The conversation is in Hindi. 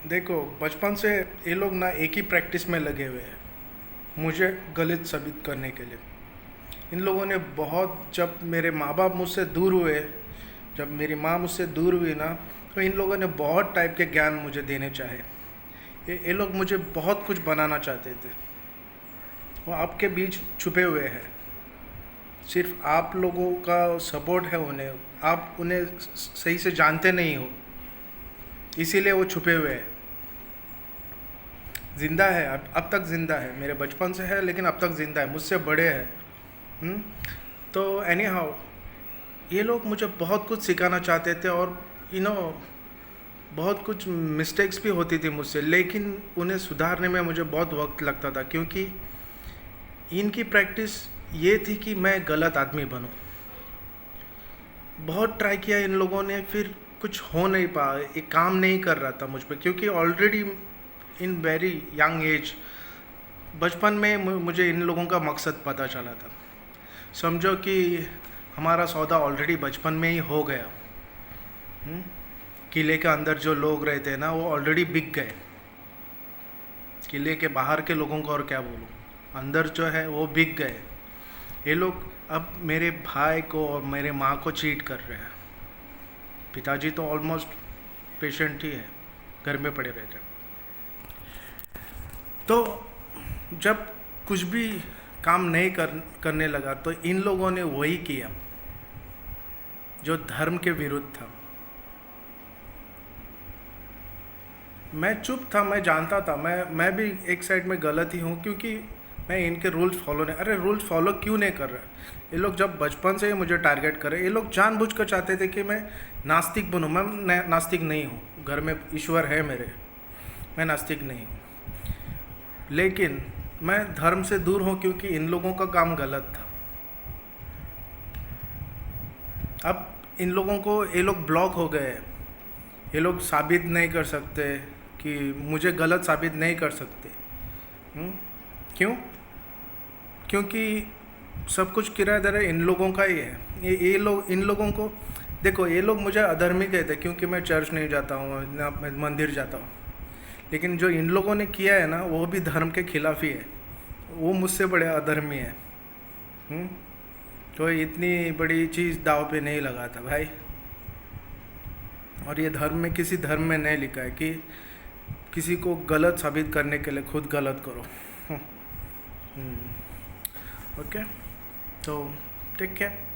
देखो, बचपन से ये लोग ना एक ही प्रैक्टिस में लगे हुए हैं, मुझे गलत साबित करने के लिए। इन लोगों ने बहुत, जब मेरे माँ बाप मुझसे दूर हुए, जब मेरी माँ मुझसे दूर हुई ना, तो इन लोगों ने बहुत टाइप के ज्ञान मुझे देने चाहे। ये लोग मुझे बहुत कुछ बनाना चाहते थे। वो आपके बीच छुपे हुए हैं, सिर्फ आप लोगों का सपोर्ट है उन्हें, आप उन्हें सही से जानते नहीं हो, इसीलिए वो छुपे हुए हैं। ज़िंदा है, अब तक ज़िंदा है, मेरे बचपन से है लेकिन अब तक ज़िंदा है, मुझसे बड़े हैं। हम्म? तो एनी हाउ, ये लोग मुझे बहुत कुछ सिखाना चाहते थे, और बहुत कुछ मिस्टेक्स भी होती थी मुझसे, लेकिन उन्हें सुधारने में मुझे बहुत वक्त लगता था, क्योंकि इनकी प्रैक्टिस ये थी कि मैं गलत आदमी बनूं। बहुत ट्राई किया इन लोगों ने, फिर कुछ हो नहीं पाया, ये काम नहीं कर रहा था मुझ पे, क्योंकि already in very young age, बचपन में मुझे इन लोगों का मकसद पता चला था। समझो कि हमारा सौदा ऑलरेडी बचपन में ही हो गया। हम्म? किले के अंदर जो लोग रहते हैं ना, वो ऑलरेडी बिक गए। किले के बाहर के लोगों को और क्या बोलूँ, अंदर जो है वो बिक गए। ये लोग अब मेरे भाई को और मेरे माँ को चीट कर रहे हैं। पिताजी तो ऑलमोस्ट पेशेंट ही है, घर में पड़े रहते हैं। तो जब कुछ भी काम नहीं करने लगा, तो इन लोगों ने वही किया जो धर्म के विरुद्ध था। मैं चुप था, मैं जानता था, मैं भी एक साइड में गलत ही हूँ, क्योंकि मैं इनके रूल्स फॉलो नहीं, अरे रूल्स फॉलो क्यों नहीं कर रहा। ये लोग जब बचपन से ही मुझे टारगेट करे, ये लोग जानबूझ कर चाहते थे कि मैं नास्तिक बनूँ। मैं नास्तिक नहीं हूँ, घर में ईश्वर है मेरे, मैं नास्तिक नहीं हूँ, लेकिन मैं धर्म से दूर हूँ, क्योंकि इन लोगों का काम गलत था। अब इन लोगों को, ये लोग ब्लॉक हो गए, ये लोग साबित नहीं कर सकते कि मुझे गलत साबित नहीं कर सकते। क्यों? क्योंकि सब कुछ किराएदार इन लोगों का ही है। ये लोग, इन लोगों को देखो, ये लोग मुझे अधर्मी कहते हैं, क्योंकि मैं चर्च नहीं जाता हूँ, ना मैं मंदिर जाता हूँ। लेकिन जो इन लोगों ने किया है ना, वो भी धर्म के खिलाफ ही है, वो मुझसे बड़े अधर्मी है। तो इतनी बड़ी चीज़ दाव पे नहीं लगाता भाई। और ये धर्म में, किसी धर्म में नहीं लिखा है कि किसी को गलत साबित करने के लिए खुद गलत करो। ओके, तो टेक केयर।